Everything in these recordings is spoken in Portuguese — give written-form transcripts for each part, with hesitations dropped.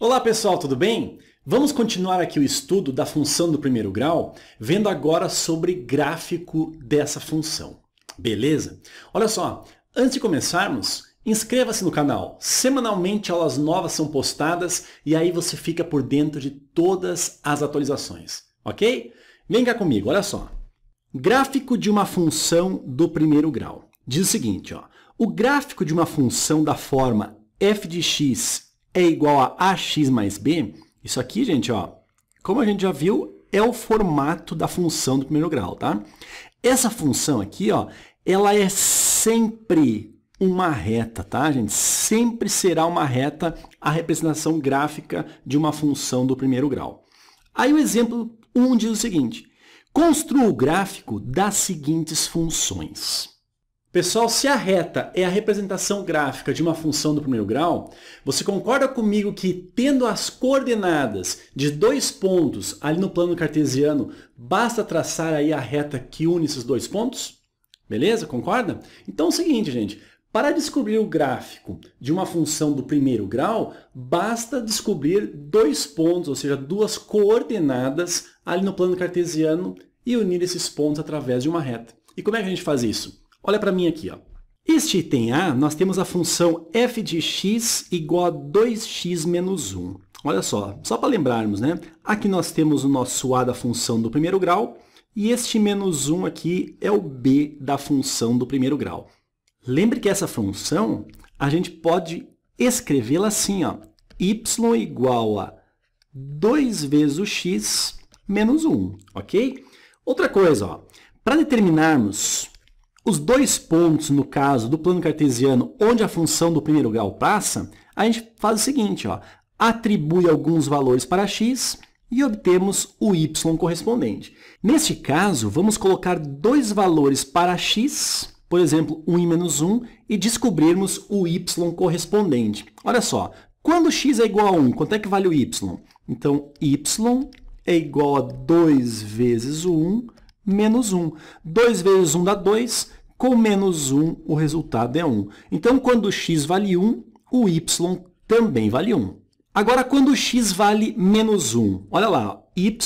Olá pessoal, tudo bem? Vamos continuar aqui o estudo da função do primeiro grau, vendo agora sobre gráfico dessa função. Beleza? Olha só, antes de começarmos, inscreva-se no canal. Semanalmente aulas novas são postadas e aí você fica por dentro de todas as atualizações, ok? Vem cá comigo, olha só. Gráfico de uma função do primeiro grau. Diz o seguinte, ó, o gráfico de uma função da forma f de x é igual a ax mais b, isso aqui, gente, ó, como a gente já viu, é o formato da função do primeiro grau, tá? Essa função aqui, ó, ela é sempre uma reta, tá, gente? Sempre será uma reta a representação gráfica de uma função do primeiro grau. Aí o exemplo 1 diz o seguinte, construa o gráfico das seguintes funções. Pessoal, se a reta é a representação gráfica de uma função do primeiro grau, você concorda comigo que, tendo as coordenadas de dois pontos ali no plano cartesiano, basta traçar aí a reta que une esses dois pontos? Beleza? Concorda? Então é o seguinte, gente. Para descobrir o gráfico de uma função do primeiro grau, basta descobrir dois pontos, ou seja, duas coordenadas ali no plano cartesiano e unir esses pontos através de uma reta. E como é que a gente faz isso? Olha para mim aqui, ó. Este item A, nós temos a função f de x igual a 2x menos 1. Olha só para lembrarmos, né? Aqui nós temos o nosso a da função do primeiro grau e este menos 1 aqui é o b da função do primeiro grau. Lembre que essa função, a gente pode escrevê-la assim, ó. Y igual a 2 vezes o x menos 1, ok? Outra coisa, ó. Para determinarmos os dois pontos, no caso do plano cartesiano, onde a função do primeiro grau passa, a gente faz o seguinte, ó, atribui alguns valores para x e obtemos o y correspondente. Neste caso, vamos colocar dois valores para x, por exemplo, 1 e menos 1, e descobrirmos o y correspondente. Olha só, quando x é igual a 1, quanto é que vale o y? Então, y é igual a 2 vezes o 1 menos 1. 2 vezes 1 dá 2, com menos 1 o resultado é 1. Então, quando x vale 1, o y também vale 1. Agora, quando x vale menos 1, olha lá, y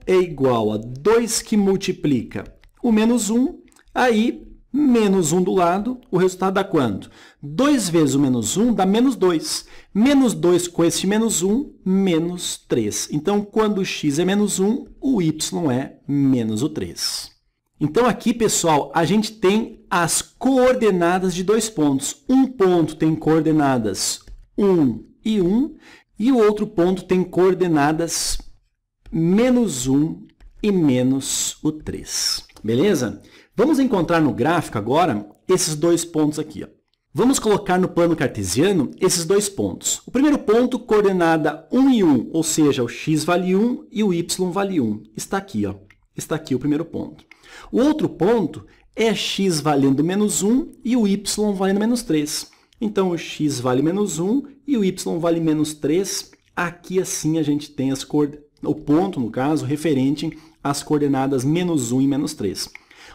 é igual a 2 que multiplica o menos 1, aí menos 1 do lado, o resultado dá quanto? 2 vezes o menos 1 dá menos 2. Menos 2 com esse menos 1, menos 3. Então, quando x é menos 1, o y é menos o 3. Então, aqui, pessoal, a gente tem as coordenadas de dois pontos. Um ponto tem coordenadas 1 e o outro ponto tem coordenadas menos 1 e menos o 3. Beleza? Vamos encontrar no gráfico agora esses dois pontos aqui, ó. Vamos colocar no plano cartesiano esses dois pontos. O primeiro ponto, coordenada 1 e 1, ou seja, o x vale 1 e o y vale 1. Está aqui, ó. Está aqui o primeiro ponto. O outro ponto é x valendo menos 1 e o y valendo menos 3. Então, o x vale menos 1 e o y vale menos 3. Aqui, assim, a gente tem o ponto, no caso, referente às coordenadas menos 1 e menos 3.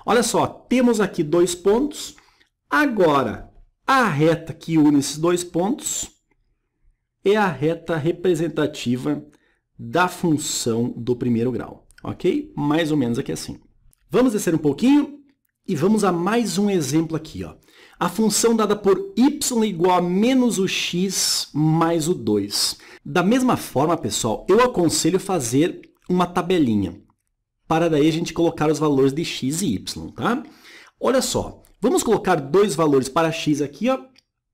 Olha só, temos aqui dois pontos. Agora, a reta que une esses dois pontos é a reta representativa da função do primeiro grau, ok? Mais ou menos aqui assim. Vamos descer um pouquinho e vamos a mais um exemplo aqui, ó. A função dada por y igual a menos o x mais o 2. Da mesma forma, pessoal, eu aconselho fazer uma tabelinha, para daí a gente colocar os valores de x e y, tá? Olha só, vamos colocar dois valores para x aqui, ó,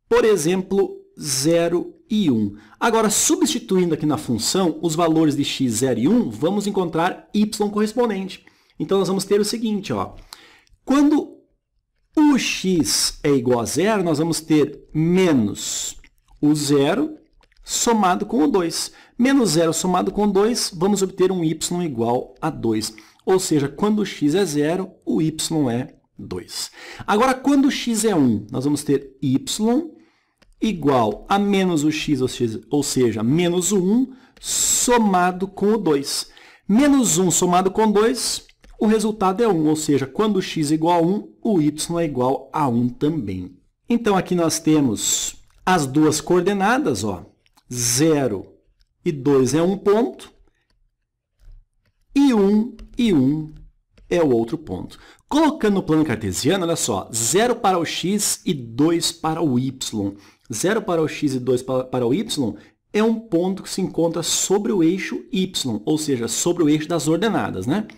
por exemplo, 0 e 1. Agora, substituindo aqui na função os valores de x, 0 e 1, vamos encontrar y correspondente. Então, nós vamos ter o seguinte, ó, quando o x é igual a 0, nós vamos ter menos o 0 somado com o 2. Menos 0 somado com 2, vamos obter um y igual a 2. Ou seja, quando o x é 0, o y é 2. Agora, quando o x é 1, nós vamos ter y igual a menos o x, ou seja, menos o 1, somado com o 2. Menos 1 somado com 2, o resultado é 1. Ou seja, quando o x é igual a 1, o y é igual a 1 também. Então, aqui nós temos as duas coordenadas, ó, 0 e 2 é um ponto, e 1 é o outro ponto. Colocando no plano cartesiano, olha só, 0 para o x e 2 para o y. 0 para o x e 2 para o y é um ponto que se encontra sobre o eixo y, ou seja, sobre o eixo das ordenadas, né?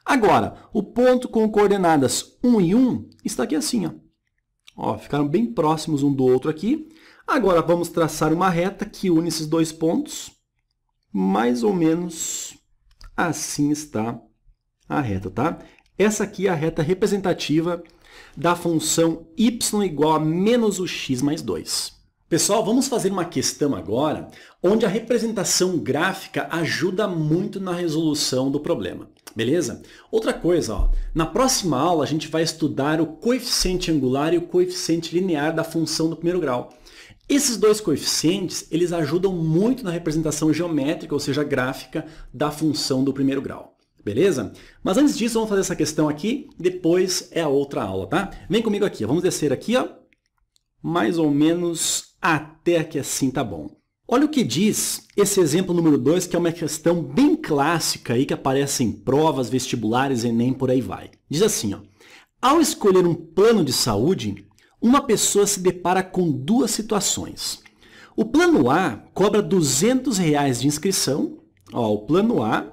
Agora, o ponto com coordenadas 1 e 1 está aqui assim, ó. Ó, ficaram bem próximos um do outro aqui. Agora, vamos traçar uma reta que une esses dois pontos. Mais ou menos assim está a reta, tá? Essa aqui é a reta representativa da função y igual a menos o x mais 2. Pessoal, vamos fazer uma questão agora onde a representação gráfica ajuda muito na resolução do problema, beleza? Outra coisa, ó, na próxima aula a gente vai estudar o coeficiente angular e o coeficiente linear da função do primeiro grau. Esses dois coeficientes, eles ajudam muito na representação geométrica, ou seja, gráfica, da função do primeiro grau. Beleza? Mas antes disso, vamos fazer essa questão aqui, depois é a outra aula, tá? Vem comigo aqui, ó. Vamos descer aqui, ó, mais ou menos até que assim tá bom. Olha o que diz esse exemplo número 2, que é uma questão bem clássica aí, que aparece em provas, vestibulares, Enem, por aí vai. Diz assim, ó, ao escolher um plano de saúde, uma pessoa se depara com duas situações. O plano A cobra R$ 200 de inscrição. Ó, o plano A,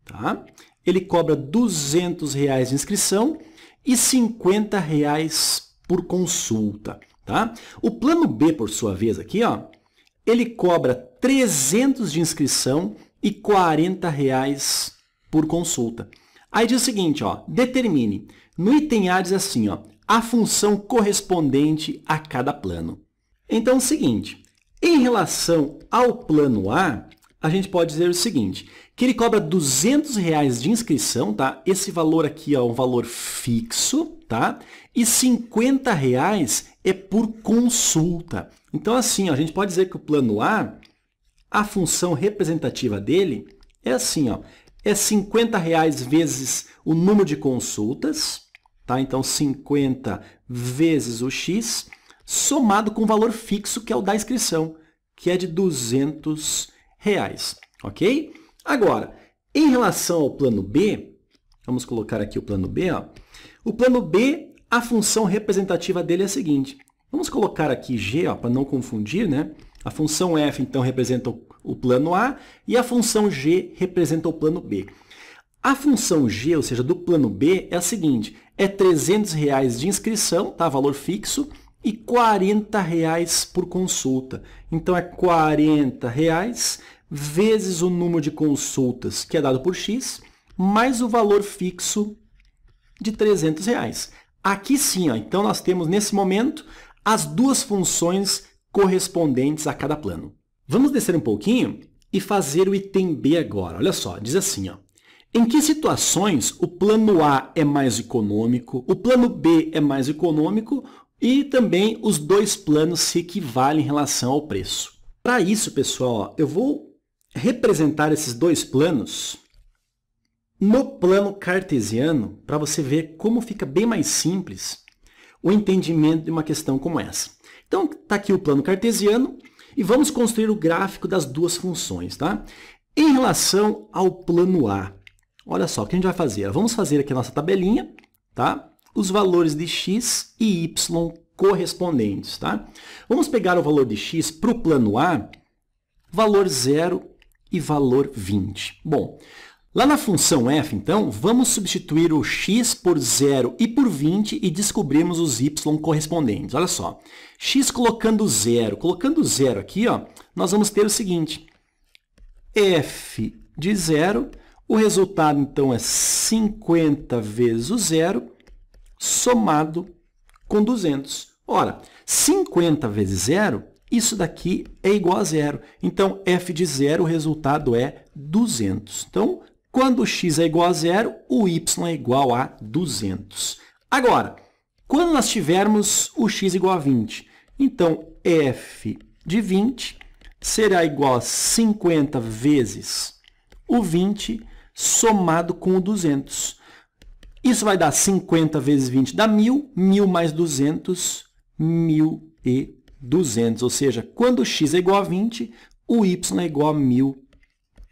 tá? Ele cobra R$ 200 de inscrição e R$ 50 por consulta, tá? O plano B, por sua vez, aqui, ó, ele cobra 300 de inscrição e R$ 40 por consulta. Aí diz o seguinte, ó, determine. No item A diz assim, ó, a função correspondente a cada plano. Então, é o seguinte, em relação ao plano A, a gente pode dizer o seguinte, que ele cobra R$ 200 de inscrição, tá? Esse valor aqui é um valor fixo, tá? E R$ 50 é por consulta. Então, assim, ó, a gente pode dizer que o plano A, a função representativa dele é assim, ó, é R$ 50 vezes o número de consultas, tá? Então, 50 vezes o x, somado com o valor fixo, que é o da inscrição, que é de R$ 200, ok? Agora, em relação ao plano B, vamos colocar aqui o plano B, ó. O plano B, a função representativa dele é a seguinte. Vamos colocar aqui g, para não confundir, né? A função f, então, representa o plano A e a função g representa o plano B. A função g, ou seja, do plano B, é a seguinte, é R$ 300 de inscrição, tá? Valor fixo, e R$ 40 por consulta. Então, é R$ 40 vezes o número de consultas, que é dado por x, mais o valor fixo de R$ 300. Aqui sim, ó, então nós temos, nesse momento, as duas funções correspondentes a cada plano. Vamos descer um pouquinho e fazer o item B agora. Olha só, diz assim, ó, em que situações o plano A é mais econômico, o plano B é mais econômico e também os dois planos se equivalem em relação ao preço. Para isso, pessoal, ó, eu vou representar esses dois planos no plano cartesiano para você ver como fica bem mais simples o entendimento de uma questão como essa. Então, está aqui o plano cartesiano e vamos construir o gráfico das duas funções, tá? Em relação ao plano A, olha só, o que a gente vai fazer? Vamos fazer aqui a nossa tabelinha, tá? Os valores de x e y correspondentes, tá? Vamos pegar o valor de x para o plano A, valor 0 e valor 20. Bom, lá na função f, então, vamos substituir o x por 0 e por 20 e descobrimos os y correspondentes. Olha só, x colocando 0 aqui, ó, nós vamos ter o seguinte, f de 0, o resultado, então, é 50 vezes o 0, somado com 200. Ora, 50 vezes 0, isso daqui é igual a 0. Então, f de 0, o resultado é 200. Então, quando o x é igual a 0, o y é igual a 200. Agora, quando nós tivermos o x igual a 20, então, f de 20 será igual a 50 vezes o 20 somado com o 200. Isso vai dar 50 vezes 20 dá 1.000, 1.000 mais 200, 1.200. Ou seja, quando o x é igual a 20, o y é igual a 1.200.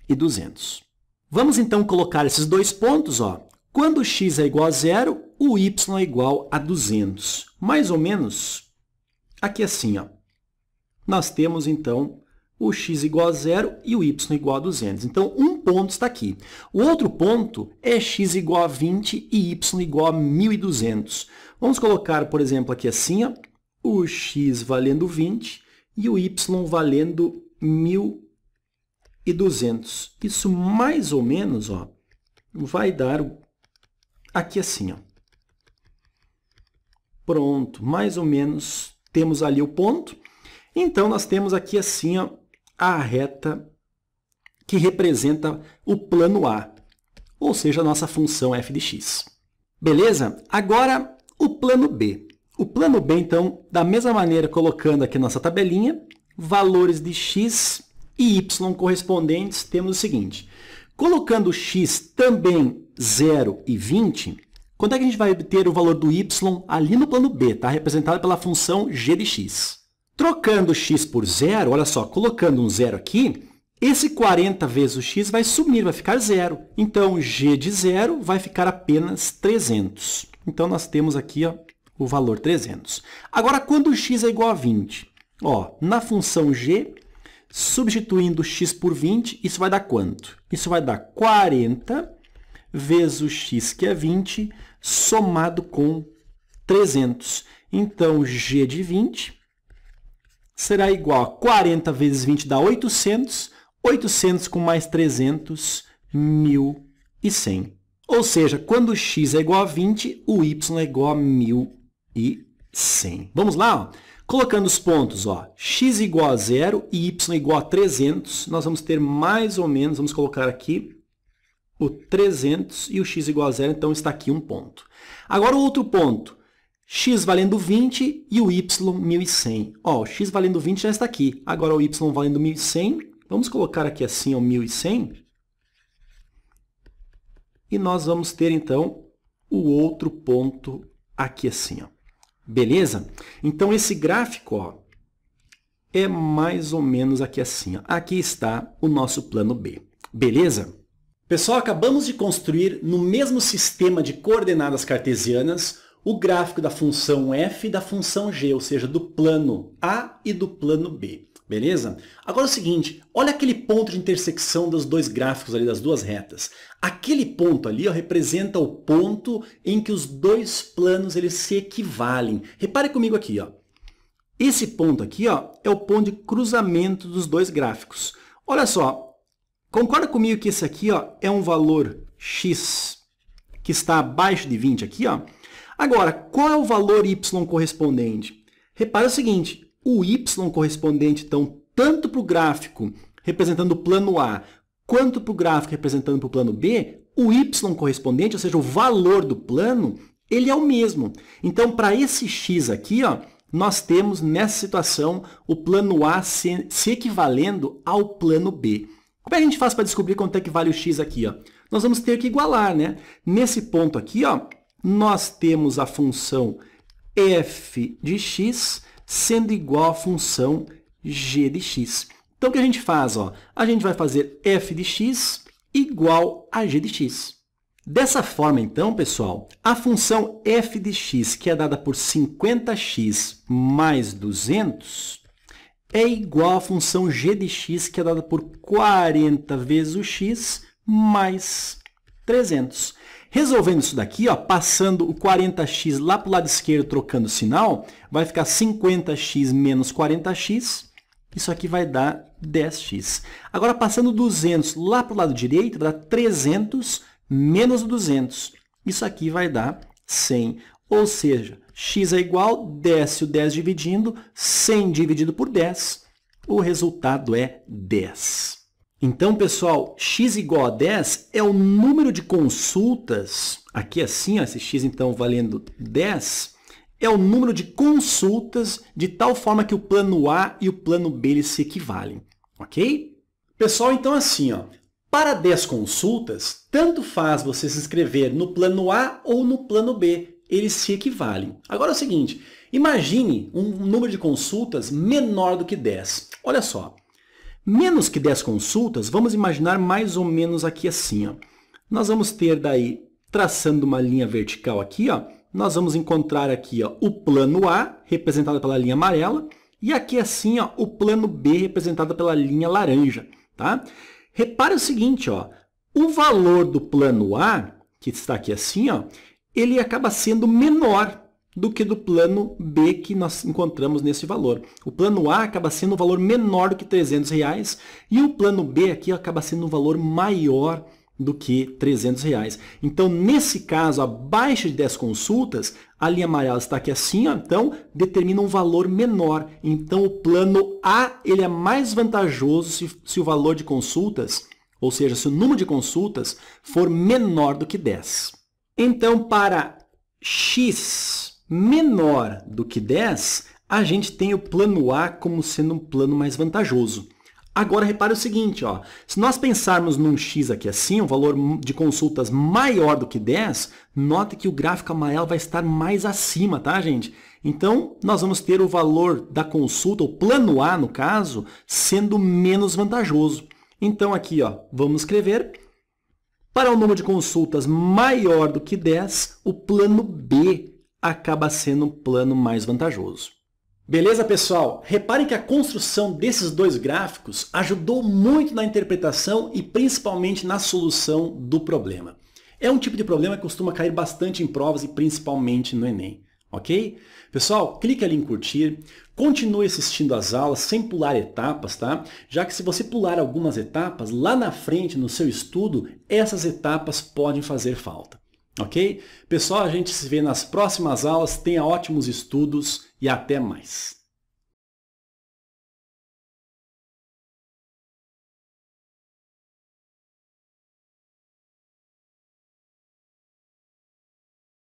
1.200. Vamos então colocar esses dois pontos, ó. Quando x é igual a 0, o y é igual a 200. Mais ou menos aqui assim, ó. Nós temos então o x igual a 0 e o y igual a 200. Então, um ponto está aqui. O outro ponto é x igual a 20 e y igual a 1.200. Vamos colocar, por exemplo, aqui assim, ó, o x valendo 20 e o y valendo 1.200. Isso mais ou menos, ó, vai dar aqui assim, ó. Pronto, mais ou menos temos ali o ponto. Então, nós temos aqui assim, ó, a reta que representa o plano A, ou seja, a nossa função f de x. Beleza? Agora, o plano B. O plano B, então, da mesma maneira, colocando aqui a nossa tabelinha, valores de x e y correspondentes, temos o seguinte. Colocando x também 0 e 20, quanto é que a gente vai obter o valor do y ali no plano B, tá? Representado pela função g de x. Trocando x por 0, olha só, colocando um 0 aqui, esse 40 vezes o x vai sumir, vai ficar 0. Então, g de 0 vai ficar apenas 300. Então, nós temos aqui, ó, o valor 300. Agora, quando o x é igual a 20, ó, na função g, substituindo x por 20, isso vai dar quanto? Isso vai dar 40 vezes o x, que é 20, somado com 300. Então, g de 20 será igual a 40 vezes 20 dá 800, 800 com mais 300, 1.100. Ou seja, quando x é igual a 20, o y é igual a 1.100. Vamos lá? Ó. Colocando os pontos, ó, x igual a 0 e y igual a 300, nós vamos ter mais ou menos, vamos colocar aqui o 300 e o x igual a 0, então está aqui um ponto. Agora o outro ponto. X valendo 20 e o y 1.100. Ó, o x valendo 20 já está aqui. Agora o y valendo 1.100. Vamos colocar aqui assim, ó, 1.100. E nós vamos ter, então, o outro ponto aqui assim, ó. Beleza? Então, esse gráfico, ó, é mais ou menos aqui assim, ó. Aqui está o nosso plano B. Beleza? Pessoal, acabamos de construir no mesmo sistema de coordenadas cartesianas o gráfico da função f e da função g, ou seja, do plano A e do plano B. Beleza? Agora é o seguinte, olha aquele ponto de intersecção dos dois gráficos ali, das duas retas. Aquele ponto ali, ó, representa o ponto em que os dois planos eles se equivalem. Repare comigo aqui, ó. Esse ponto aqui, ó, é o ponto de cruzamento dos dois gráficos. Olha só, concorda comigo que esse aqui, ó, é um valor x que está abaixo de 20 aqui, ó? Agora, qual é o valor y correspondente? Repare o seguinte, o y correspondente, então, tanto para o gráfico representando o plano A, quanto para o gráfico representando o plano B, o y correspondente, ou seja, o valor do plano, ele é o mesmo. Então, para esse x aqui, ó, nós temos, nessa situação, o plano A se equivalendo ao plano B. Como é que a gente faz para descobrir quanto é que vale o x aqui? Ó? Nós vamos ter que igualar, né? Nesse ponto aqui, ó, nós temos a função f de x sendo igual à função g de x. Então, o que a gente faz? Ó? A gente vai fazer f de x igual a g de x. Dessa forma, então, pessoal, a função f de x, que é dada por 50x mais 200, é igual à função g de x, que é dada por 40 vezes o x mais 300. Resolvendo isso daqui, ó, passando o 40x lá para o lado esquerdo, trocando o sinal, vai ficar 50x menos 40x. Isso aqui vai dar 10x. Agora, passando 200 lá para o lado direito, vai dar 300 menos 200. Isso aqui vai dar 100. Ou seja, x é igual, desce o 10 dividindo, 100 dividido por 10. O resultado é 10. Então, pessoal, x igual a 10 é o número de consultas, aqui assim, ó, esse x então valendo 10, é o número de consultas de tal forma que o plano A e o plano B eles se equivalem, ok? Pessoal, então assim, ó, para 10 consultas, tanto faz você se inscrever no plano A ou no plano B, eles se equivalem. Agora é o seguinte, imagine um número de consultas menor do que 10. Olha só. Menos que 10 consultas, vamos imaginar mais ou menos aqui assim, ó. Nós vamos ter daí, traçando uma linha vertical aqui, ó, nós vamos encontrar aqui, ó, o plano A, representado pela linha amarela, e aqui assim, ó, o plano B, representado pela linha laranja, tá? Repare o seguinte, ó, o valor do plano A, que está aqui assim, ó, ele acaba sendo menor do que do plano B que nós encontramos nesse valor. O plano A acaba sendo um valor menor do que R$300 e o plano B aqui acaba sendo um valor maior do que R$300. Então, nesse caso, abaixo de 10 consultas, a linha amarela está aqui assim, ó, então determina um valor menor. Então, o plano A ele é mais vantajoso se o valor de consultas, ou seja, se o número de consultas for menor do que 10. Então, para x menor do que 10, a gente tem o plano A como sendo um plano mais vantajoso. Agora, repare o seguinte, ó, se nós pensarmos num x aqui assim, um valor de consultas maior do que 10, note que o gráfico amarelo vai estar mais acima, tá, gente? Então, nós vamos ter o valor da consulta, o plano A, no caso, sendo menos vantajoso. Então, aqui, ó, vamos escrever, para o número de consultas maior do que 10, o plano B acaba sendo um plano mais vantajoso. Beleza, pessoal? Reparem que a construção desses dois gráficos ajudou muito na interpretação e principalmente na solução do problema. É um tipo de problema que costuma cair bastante em provas e principalmente no Enem, ok? Pessoal, clique ali em curtir, continue assistindo às aulas sem pular etapas, tá? Já que se você pular algumas etapas, lá na frente no seu estudo, essas etapas podem fazer falta. Ok? Pessoal, a gente se vê nas próximas aulas. Tenha ótimos estudos e até mais.